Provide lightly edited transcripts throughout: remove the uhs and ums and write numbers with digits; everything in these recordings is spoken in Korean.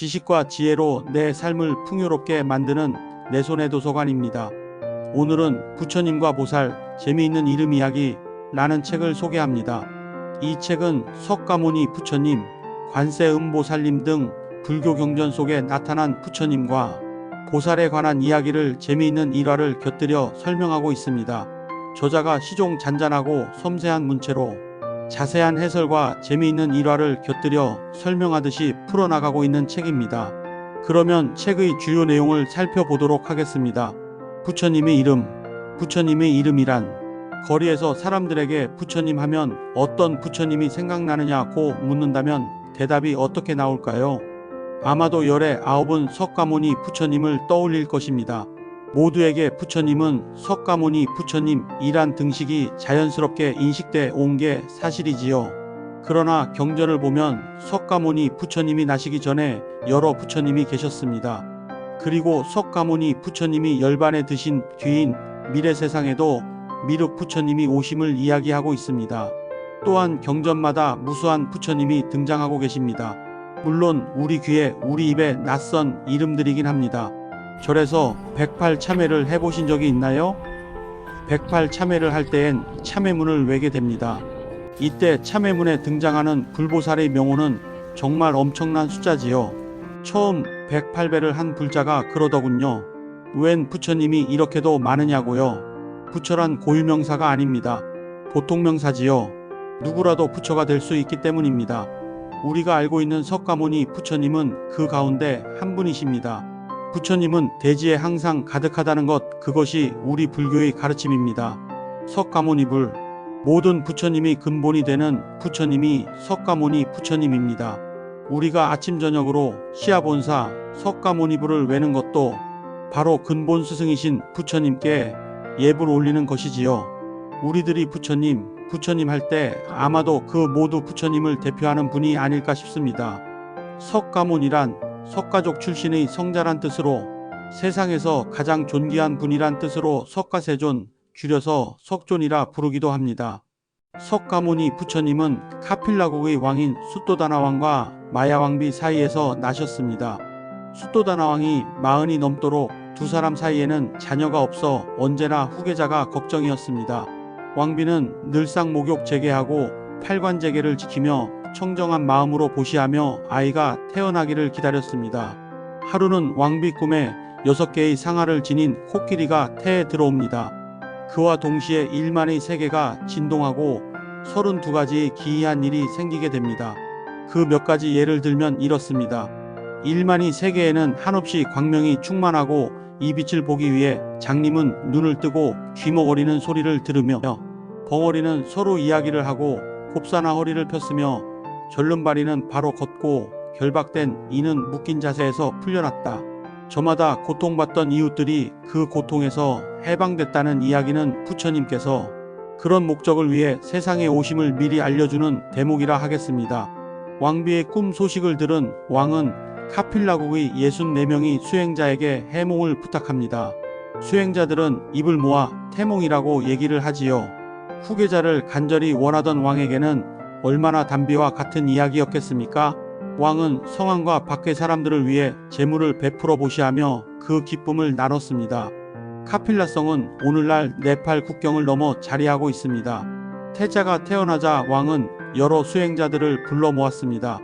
지식과 지혜로 내 삶을 풍요롭게 만드는 내 손의 도서관입니다. 오늘은 부처님과 보살, 재미있는 이름 이야기 라는 책을 소개합니다. 이 책은 석가모니 부처님, 관세음보살님 등 불교 경전 속에 나타난 부처님과 보살에 관한 이야기를 재미있는 일화를 곁들여 설명하고 있습니다. 저자가 시종잔잔하고 섬세한 문체로 자세한 해설과 재미있는 일화를 곁들여 설명하듯이 풀어나가고 있는 책입니다. 그러면 책의 주요 내용을 살펴보도록 하겠습니다. 부처님의 이름. 부처님의 이름이란 거리에서 사람들에게 부처님 하면 어떤 부처님이 생각나느냐고 묻는다면 대답이 어떻게 나올까요? 아마도 열의 아홉은 석가모니 부처님을 떠올릴 것입니다. 모두에게 부처님은 석가모니 부처님이란 등식이 자연스럽게 인식돼 온 게 사실이지요. 그러나 경전을 보면 석가모니 부처님이 나시기 전에 여러 부처님이 계셨습니다. 그리고 석가모니 부처님이 열반에 드신 뒤인 미래 세상에도 미륵 부처님이 오심을 이야기하고 있습니다. 또한 경전마다 무수한 부처님이 등장하고 계십니다. 물론 우리 귀에 우리 입에 낯선 이름들이긴 합니다. 절에서 108참회를 해보신 적이 있나요? 108참회를 할 때엔 참회문을 외게 됩니다. 이때 참회문에 등장하는 불보살의 명호는 정말 엄청난 숫자지요. 처음 108배를 한 불자가 그러더군요. 웬 부처님이 이렇게도 많으냐고요. 부처란 고유명사가 아닙니다. 보통명사지요. 누구라도 부처가 될 수 있기 때문입니다. 우리가 알고 있는 석가모니 부처님은 그 가운데 한 분이십니다. 부처님은 대지에 항상 가득하다는 것, 그것이 우리 불교의 가르침입니다. 석가모니불. 모든 부처님이 근본이 되는 부처님이 석가모니 부처님입니다. 우리가 아침 저녁으로 시아본사 석가모니불을 외는 것도 바로 근본 스승이신 부처님께 예불 올리는 것이지요. 우리들이 부처님 할 때 아마도 그 모두 부처님을 대표하는 분이 아닐까 싶습니다. 석가모니란 석가족 출신의 성자란 뜻으로 세상에서 가장 존귀한 분이란 뜻으로 석가세존, 줄여서 석존이라 부르기도 합니다. 석가모니 부처님은 카필라국의 왕인 숫도다나왕과 마야왕비 사이에서 나셨습니다. 숫도다나왕이 40이 넘도록 두 사람 사이에는 자녀가 없어 언제나 후계자가 걱정이었습니다. 왕비는 늘상 목욕 재개하고 팔관재개를 지키며 청정한 마음으로 보시하며 아이가 태어나기를 기다렸습니다. 하루는 왕비 꿈에 6개의 상아를 지닌 코끼리가 태에 들어옵니다. 그와 동시에 일만의 세계가 진동하고 32가지의 기이한 일이 생기게 됩니다. 그 몇 가지 예를 들면 이렇습니다. 일만의 세계에는 한없이 광명이 충만하고 이 빛을 보기 위해 장님은 눈을 뜨고 귀머거리는 소리를 들으며 벙어리는 서로 이야기를 하고 곱사나 허리를 폈으며 절름발이는 바로 걷고 결박된 이는 묶인 자세에서 풀려났다. 저마다 고통받던 이웃들이 그 고통에서 해방됐다는 이야기는 부처님께서 그런 목적을 위해 세상에 오심을 미리 알려주는 대목이라 하겠습니다. 왕비의 꿈 소식을 들은 왕은 카필라국의 64명의 수행자에게 해몽을 부탁합니다. 수행자들은 입을 모아 태몽이라고 얘기를 하지요. 후계자를 간절히 원하던 왕에게는 얼마나 담비와 같은 이야기였겠습니까? 왕은 성안과 밖의 사람들을 위해 재물을 베풀어 보시하며 그 기쁨을 나눴습니다. 카필라성은 오늘날 네팔 국경을 넘어 자리하고 있습니다. 태자가 태어나자 왕은 여러 수행자들을 불러 모았습니다.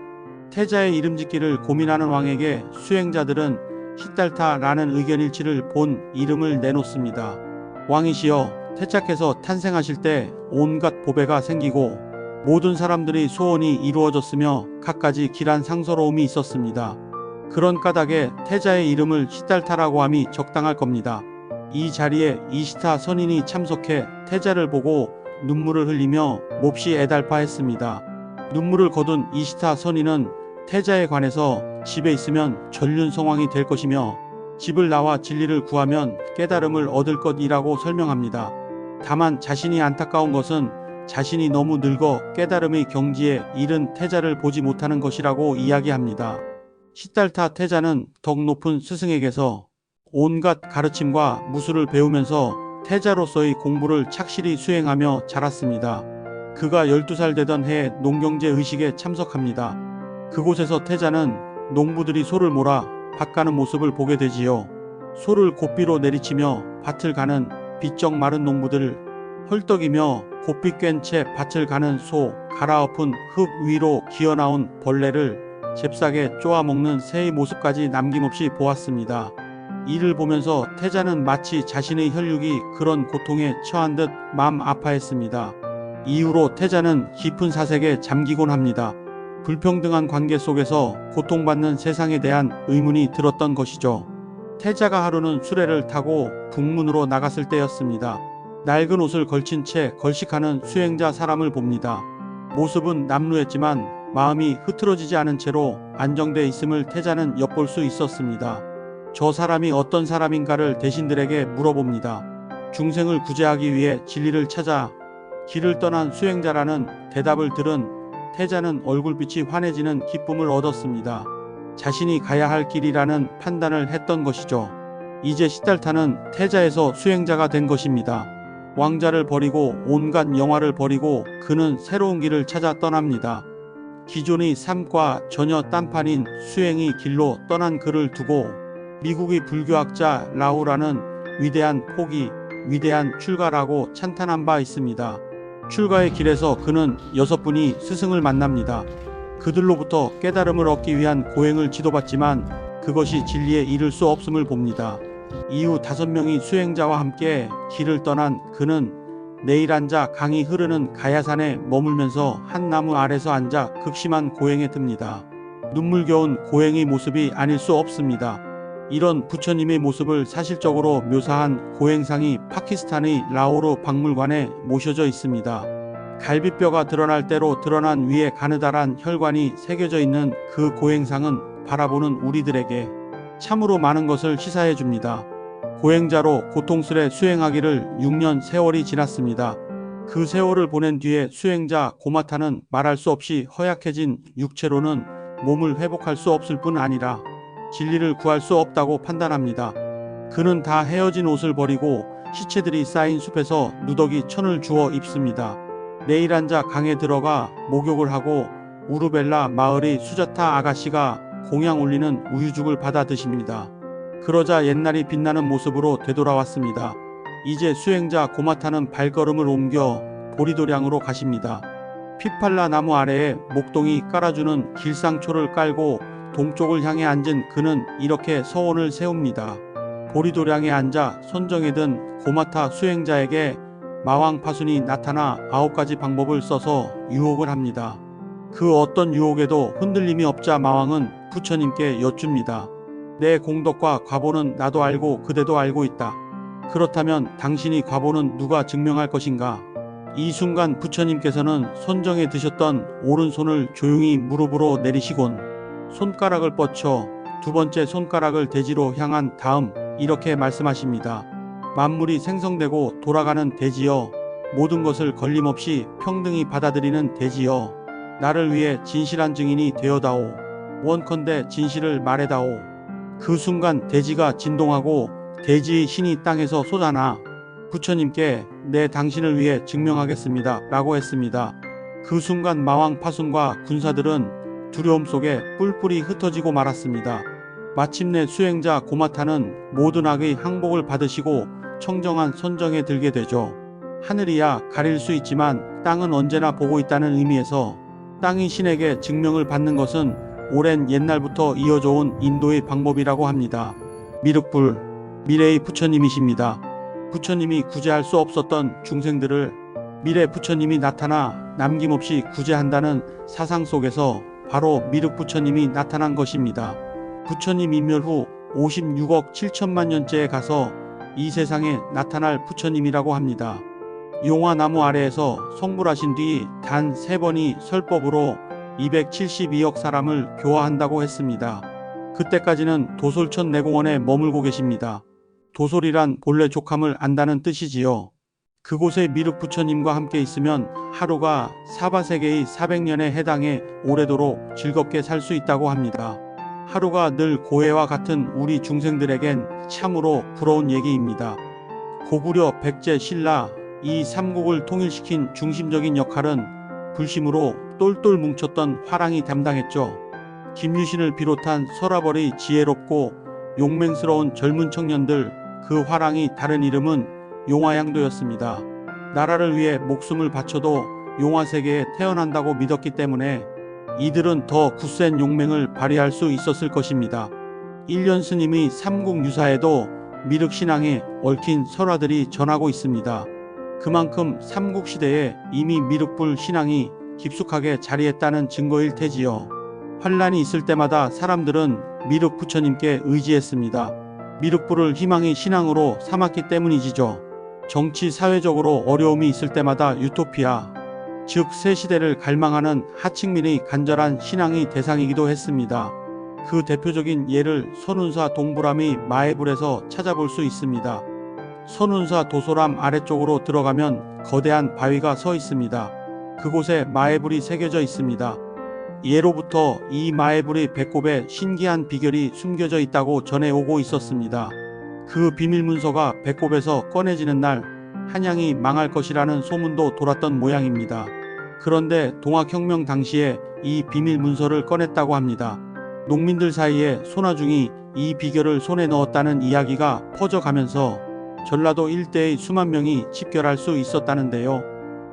태자의 이름 짓기를 고민하는 왕에게 수행자들은 시달타라는 의견일치를 본 이름을 내놓습니다. 왕이시여, 태자께서 탄생하실 때 온갖 보배가 생기고 모든 사람들의 소원이 이루어졌으며 갖가지 길한 상서로움이 있었습니다. 그런 까닭에 태자의 이름을 시달타라고 함이 적당할 겁니다. 이 자리에 이시타 선인이 참석해 태자를 보고 눈물을 흘리며 몹시 애달파했습니다. 눈물을 거둔 이시타 선인은 태자에 관해서 집에 있으면 전륜성왕이 될 것이며 집을 나와 진리를 구하면 깨달음을 얻을 것이라고 설명합니다. 다만 자신이 안타까운 것은 자신이 너무 늙어 깨달음의 경지에 이른 태자를 보지 못하는 것이라고 이야기합니다. 시달타 태자는 덕 높은 스승에게서 온갖 가르침과 무술을 배우면서 태자로서의 공부를 착실히 수행하며 자랐습니다. 그가 12살 되던 해에 농경제 의식에 참석합니다. 그곳에서 태자는 농부들이 소를 몰아 밭 가는 모습을 보게 되지요. 소를 고삐로 내리치며 밭을 가는 비쩍 마른 농부들, 헐떡이며 고삐 깬 채 밭을 가는 소, 갈아엎은 흙 위로 기어나온 벌레를 잽싸게 쪼아먹는 새의 모습까지 남김없이 보았습니다. 이를 보면서 태자는 마치 자신의 혈육이 그런 고통에 처한 듯 마음 아파했습니다. 이후로 태자는 깊은 사색에 잠기곤 합니다. 불평등한 관계 속에서 고통받는 세상에 대한 의문이 들었던 것이죠. 태자가 하루는 수레를 타고 북문으로 나갔을 때였습니다. 낡은 옷을 걸친 채 걸식하는 수행자 사람을 봅니다. 모습은 남루했지만 마음이 흐트러지지 않은 채로 안정돼 있음을 태자는 엿볼 수 있었습니다. 저 사람이 어떤 사람인가를 대신들에게 물어봅니다. 중생을 구제하기 위해 진리를 찾아 길을 떠난 수행자라는 대답을 들은 태자는 얼굴빛이 환해지는 기쁨을 얻었습니다. 자신이 가야 할 길이라는 판단을 했던 것이죠. 이제 시달타는 태자에서 수행자가 된 것입니다. 왕자를 버리고 온갖 영화를 버리고 그는 새로운 길을 찾아 떠납니다. 기존의 삶과 전혀 딴판인 수행의 길로 떠난 그를 두고 미국의 불교학자 라우라는 위대한 포기, 위대한 출가라고 찬탄한 바 있습니다. 출가의 길에서 그는 6분이 스승을 만납니다. 그들로부터 깨달음을 얻기 위한 고행을 지도받지만 그것이 진리에 이를 수 없음을 봅니다. 이후 5명의 수행자와 함께 길을 떠난 그는 내일 앉아 강이 흐르는 가야산에 머물면서 한 나무 아래서 앉아 극심한 고행에 듭니다. 눈물겨운 고행의 모습이 아닐 수 없습니다. 이런 부처님의 모습을 사실적으로 묘사한 고행상이 파키스탄의 라호르 박물관에 모셔져 있습니다. 갈비뼈가 드러날 대로 드러난 위에 가느다란 혈관이 새겨져 있는 그 고행상은 바라보는 우리들에게 참으로 많은 것을 시사해 줍니다. 고행자로 고통스레 수행하기를 6년 세월이 지났습니다. 그 세월을 보낸 뒤에 수행자 고마타는 말할 수 없이 허약해진 육체로는 몸을 회복할 수 없을 뿐 아니라 진리를 구할 수 없다고 판단합니다. 그는 다 헤어진 옷을 버리고 시체들이 쌓인 숲에서 누더기 천을 주워 입습니다. 내일 앉아 강에 들어가 목욕을 하고 우르벨라 마을의 수자타 아가씨가 공양 올리는 우유죽을 받아 드십니다. 그러자 옛날이 빛나는 모습으로 되돌아왔습니다. 이제 수행자 고마타는 발걸음을 옮겨 보리도량으로 가십니다. 피팔라 나무 아래에 목동이 깔아주는 길상초를 깔고 동쪽을 향해 앉은 그는 이렇게 서원을 세웁니다. 보리도량에 앉아 손정에 든 고마타 수행자에게 마왕 파순이 나타나 9가지 방법을 써서 유혹을 합니다. 그 어떤 유혹에도 흔들림이 없자 마왕은 부처님께 여쭙니다. 내 공덕과 과보는 나도 알고 그대도 알고 있다. 그렇다면 당신이 과보는 누가 증명할 것인가? 이 순간 부처님께서는 손정에 드셨던 오른손을 조용히 무릎으로 내리시곤 손가락을 뻗쳐 2번째 손가락을 대지로 향한 다음 이렇게 말씀하십니다. 만물이 생성되고 돌아가는 대지여, 모든 것을 걸림없이 평등히 받아들이는 대지여, 나를 위해 진실한 증인이 되어다오. 원컨대 진실을 말해다오. 그 순간 대지가 진동하고 대지의 신이 땅에서 솟아나 부처님께 내 당신을 위해 증명하겠습니다 라고 했습니다. 그 순간 마왕 파순과 군사들은 두려움 속에 뿔뿔이 흩어지고 말았습니다. 마침내 수행자 고마타는 모든 악의 항복을 받으시고 청정한 선정에 들게 되죠. 하늘이야 가릴 수 있지만 땅은 언제나 보고 있다는 의미에서 땅이 신에게 증명을 받는 것은 오랜 옛날부터 이어져 온 인도의 방법이라고 합니다. 미륵불, 미래의 부처님이십니다. 부처님이 구제할 수 없었던 중생들을 미래 부처님이 나타나 남김없이 구제한다는 사상 속에서 바로 미륵 부처님이 나타난 것입니다. 부처님 인멸 후 56억 7천만 년째에 가서 이 세상에 나타날 부처님이라고 합니다. 용화나무 아래에서 성불하신 뒤 단 3번이 설법으로 272억 사람을 교화한다고 했습니다. 그때까지는 도솔천 내공원에 머물고 계십니다. 도솔이란 본래 족함을 안다는 뜻이지요. 그곳에 미륵 부처님과 함께 있으면 하루가 사바세계의 400년에 해당해 오래도록 즐겁게 살 수 있다고 합니다. 하루가 늘 고해와 같은 우리 중생들에겐 참으로 부러운 얘기입니다. 고구려 백제 신라 이 삼국을 통일시킨 중심적인 역할은 불심으로 똘똘 뭉쳤던 화랑이 담당했죠. 김유신을 비롯한 서라벌의 지혜롭고 용맹스러운 젊은 청년들, 그 화랑이 다른 이름은 용화양도였습니다. 나라를 위해 목숨을 바쳐도 용화세계에 태어난다고 믿었기 때문에 이들은 더 굳센 용맹을 발휘할 수 있었을 것입니다. 일련 스님의 삼국유사에도 미륵신앙에 얽힌 설화들이 전하고 있습니다. 그만큼 삼국시대에 이미 미륵불 신앙이 깊숙하게 자리했다는 증거일 테지요. 환란이 있을 때마다 사람들은 미륵 부처님께 의지했습니다. 미륵불을 희망의 신앙으로 삼았기 때문이지죠. 정치 사회적으로 어려움이 있을 때마다 유토피아, 즉 새 시대를 갈망하는 하층민의 간절한 신앙의 대상이기도 했습니다. 그 대표적인 예를 선운사 동부람의 마애불에서 찾아볼 수 있습니다. 선운사 도소람 아래쪽으로 들어가면 거대한 바위가 서 있습니다. 그곳에 마애불이 새겨져 있습니다. 예로부터 이 마애불의 배꼽에 신기한 비결이 숨겨져 있다고 전해오고 있었습니다. 그 비밀 문서가 배꼽에서 꺼내지는 날 한양이 망할 것이라는 소문도 돌았던 모양입니다. 그런데 동학혁명 당시에 이 비밀 문서를 꺼냈다고 합니다. 농민들 사이에 손아중이 이 비결을 손에 넣었다는 이야기가 퍼져가면서 전라도 일대의 수만 명이 집결할 수 있었다는데요.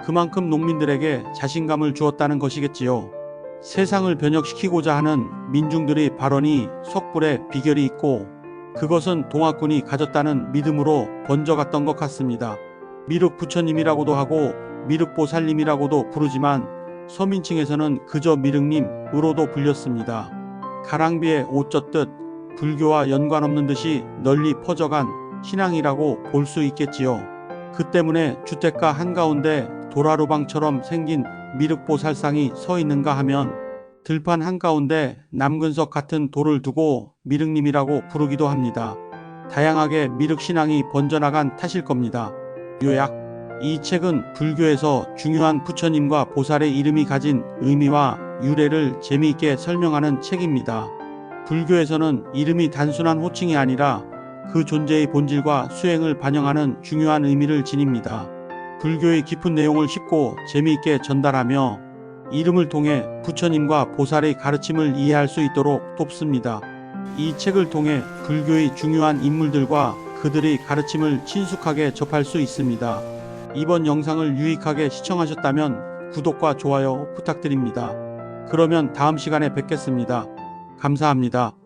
그만큼 농민들에게 자신감을 주었다는 것이겠지요. 세상을 변혁시키고자 하는 민중들의 발언이 석불에 비결이 있고 그것은 동학군이 가졌다는 믿음으로 번져갔던 것 같습니다. 미륵 부처님이라고도 하고 미륵보살님이라고도 부르지만 서민층에서는 그저 미륵님으로도 불렸습니다. 가랑비에 옷 젖듯 불교와 연관없는 듯이 널리 퍼져간 신앙이라고 볼 수 있겠지요. 그 때문에 주택가 한가운데 도라루방처럼 생긴 미륵보살상이 서 있는가 하면 들판 한가운데 남근석 같은 돌을 두고 미륵님이라고 부르기도 합니다. 다양하게 미륵신앙이 번져나간 탓일 겁니다. 요약: 이 책은 불교에서 중요한 부처님과 보살의 이름이 가진 의미와 유래를 재미있게 설명하는 책입니다. 불교에서는 이름이 단순한 호칭이 아니라 그 존재의 본질과 수행을 반영하는 중요한 의미를 지닙니다. 불교의 깊은 내용을 쉽고 재미있게 전달하며 이름을 통해 부처님과 보살의 가르침을 이해할 수 있도록 돕습니다. 이 책을 통해 불교의 중요한 인물들과 그들의 가르침을 친숙하게 접할 수 있습니다. 이번 영상을 유익하게 시청하셨다면 구독과 좋아요 부탁드립니다. 그러면 다음 시간에 뵙겠습니다. 감사합니다.